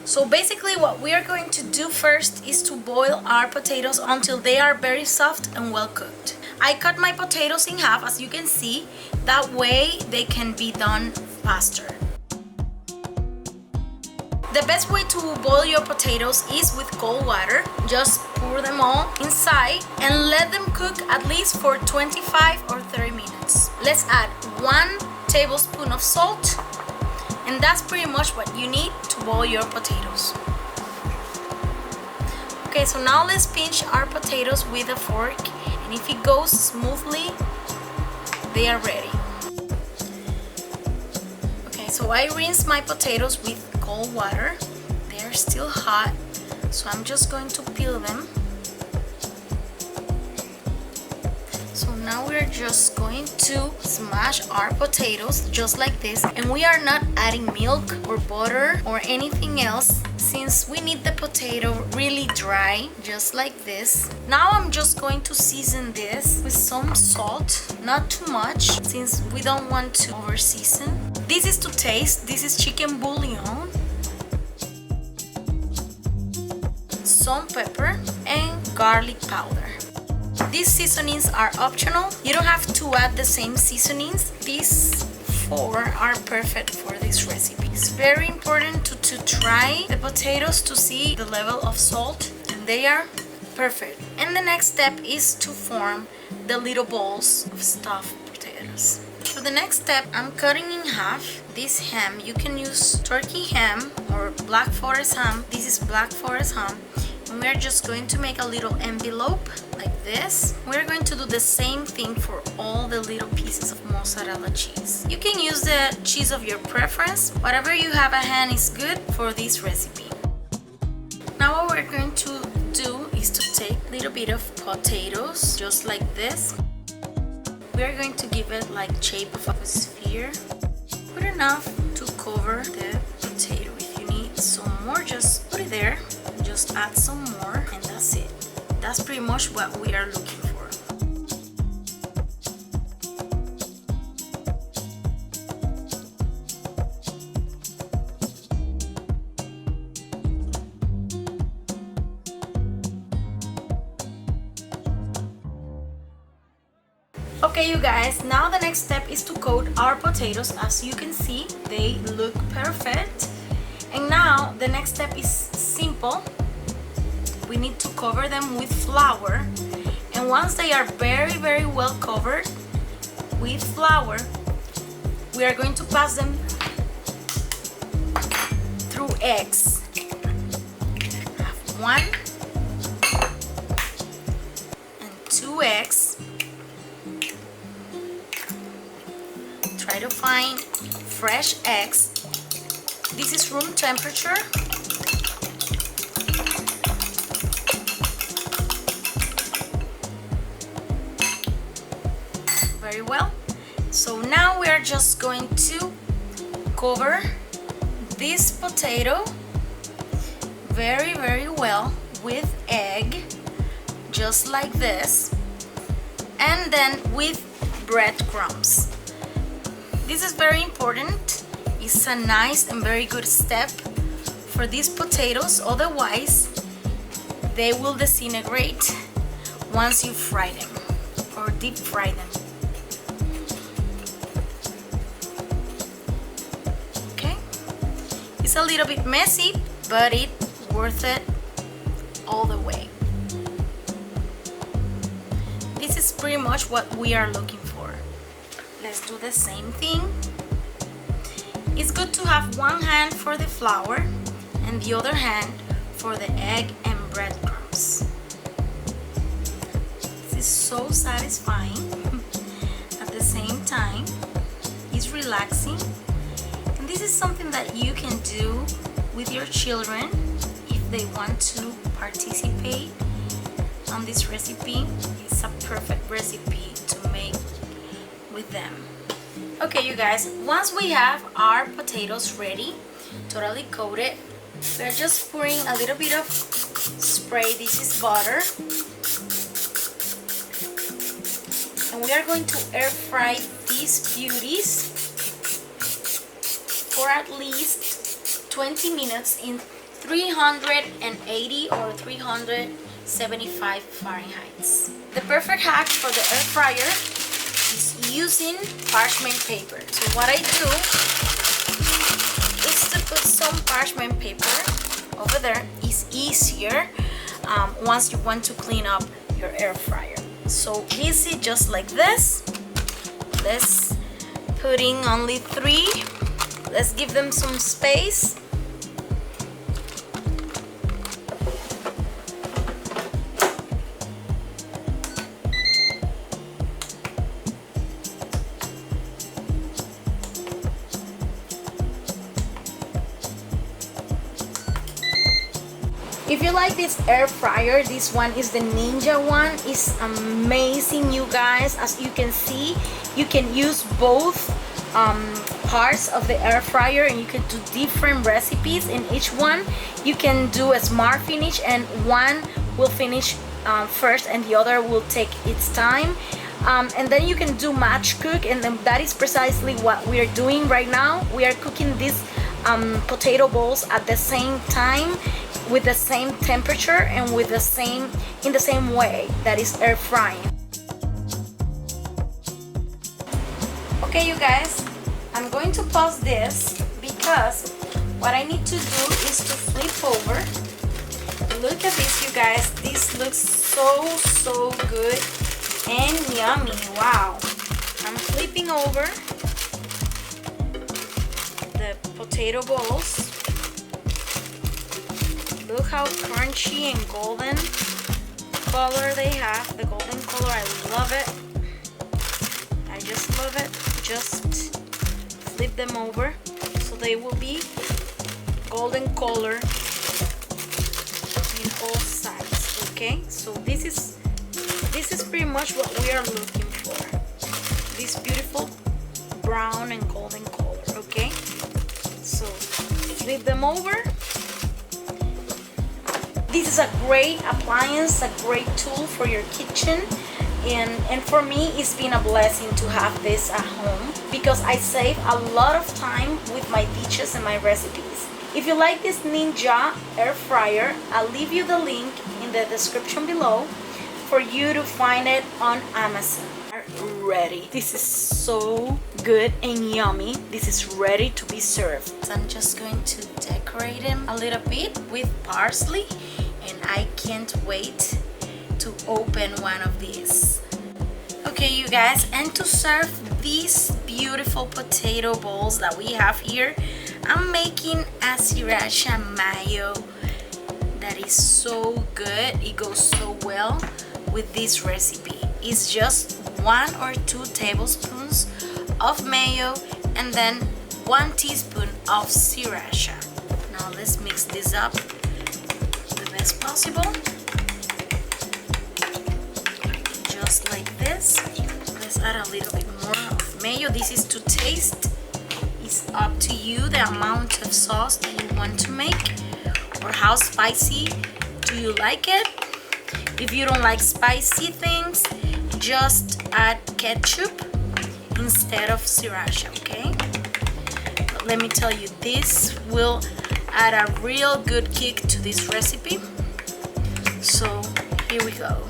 So basically what we are going to do first is to boil our potatoes until they are very soft and well cooked. I cut my potatoes in half, as you can see, that way they can be done faster. The best way to boil your potatoes is with cold water. Just pour them all inside and let them cook at least for 25 or 30 minutes. Let's add 1 tablespoon of salt, and that's pretty much what you need to boil your potatoes. Okay, so now let's pinch our potatoes with a fork, and if it goes smoothly, they are ready. Okay, so I rinse my potatoes with cold water. They are still hot, so I'm just going to peel them. So now we're just going to smash our potatoes just like this, and we are not adding milk or butter or anything else, since we need the potato really dry, just like this. Now I'm just going to season this with some salt, not too much, since we don't want to over season. This is to taste. This is chicken bouillon, some pepper, and garlic powder. These seasonings are optional. You don't have to add the same seasonings. These 4 are perfect for this recipe. It's very important to try the potatoes to see the level of salt, and they are perfect. And the next step is to form the little balls of stuffed potatoes. For the next step, I'm cutting in half this ham. You can use turkey ham or Black Forrest ham. This is Black Forrest ham. And we're just going to make a little envelope like this. We're going to do the same thing for all the little pieces of mozzarella cheese. You can use the cheese of your preference. Whatever you have at hand is good for this recipe. Now what we're going to do is to take a little bit of potatoes, just like this. We're going to give it like shape of a sphere. Put enough to cover the potato. If you need some more, just put it there. Just add some more, and that's it. That's pretty much what we are looking for. Okay, you guys, now the next step is to coat our potatoes. As you can see, they look perfect. And now the next step is simple. We need to cover them with flour, and once they are very well covered with flour, we are going to pass them through eggs. I have 1 and 2 eggs. Try to find fresh eggs. This is room temperature. Very well. So now we are just going to cover this potato very well with egg, just like this, and then with breadcrumbs. This is very important. It's a nice and very good step for these potatoes, otherwise they will disintegrate once you fry them or deep fry them. Okay, it's a little bit messy, but it's worth it all the way. This is pretty much what we are looking for. Let's do the same thing. It's good to have one hand for the flour and the other hand for the egg and breadcrumbs. This is so satisfying. At the same time, it's relaxing. And this is something that you can do with your children if they want to participate on this recipe. It's a perfect recipe to make with them. Okay, you guys, once we have our potatoes ready, totally coated, we're just pouring a little bit of spray. This is butter, and we are going to air fry these beauties for at least 20 minutes in 380 or 375 Fahrenheit. The perfect hack for the air fryer is using parchment paper. So what I do is to put some parchment paper over there. It's easier once you want to clean up your air fryer. So easy, just like this. Let's put in only 3. Let's give them some space. If you like this air fryer, this one is the Ninja one. It's amazing, you guys. As you can see, you can use both parts of the air fryer and you can do different recipes in each one. You can do a smart finish and one will finish first and the other will take its time. And then you can do match cook, and then that is precisely what we are doing right now. We are cooking these potato balls at the same time, with the same temperature and with the same in the same way, that is air frying. Okay, you guys, I'm going to pause this because what I need to do is to flip over. Look at this, you guys. This looks so good and yummy. Wow. I'm flipping over the potato balls. Look how crunchy and golden color they have. The golden color, I love it. I just love it. Just flip them over so they will be golden color in all sides. Okay, so this is pretty much what we are looking for. This beautiful brown and golden color. Okay, so flip them over. This is a great appliance, a great tool for your kitchen, and for me it's been a blessing to have this at home because I save a lot of time with my dishes and my recipes. If you like this Ninja air fryer, I'll leave you the link in the description below for you to find it on Amazon. Ready. This is so good and yummy. This is ready to be served. So I'm just going to decorate them a little bit with parsley, and I can't wait to open one of these. Okay, you guys, and to serve these beautiful potato bowls that we have here, I'm making a Sriracha mayo that is so good. It goes so well with this recipe. It's just 1 or 2 tablespoons of mayo and then 1 teaspoon of Sriracha. Now let's mix this up the best possible. Just like this. Let's add a little bit more of mayo. This is to taste. It's up to you the amount of sauce that you want to make or how spicy do you like it. If you don't like spicy things, just add ketchup instead of Sriracha, okay? But let me tell you, this will add a real good kick to this recipe. So here we go.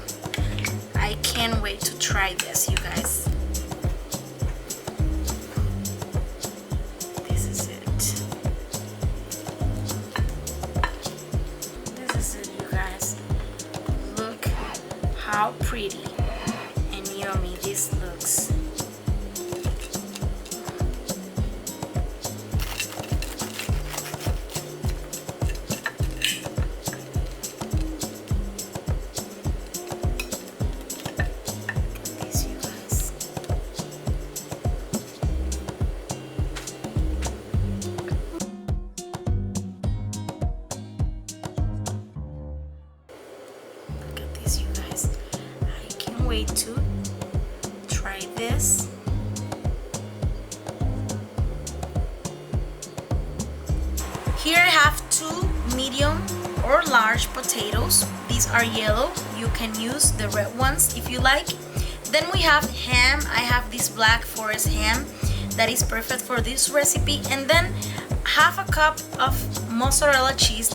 I can't wait to try this, you guys. This is it. This is it, you guys. Look how pretty and yummy this looks. Wait to try this. Here I have 2 medium or large potatoes. These are yellow. You can use the red ones if you like. Then we have ham. I have this Black Forrest ham that is perfect for this recipe. And then half a cup of mozzarella cheese.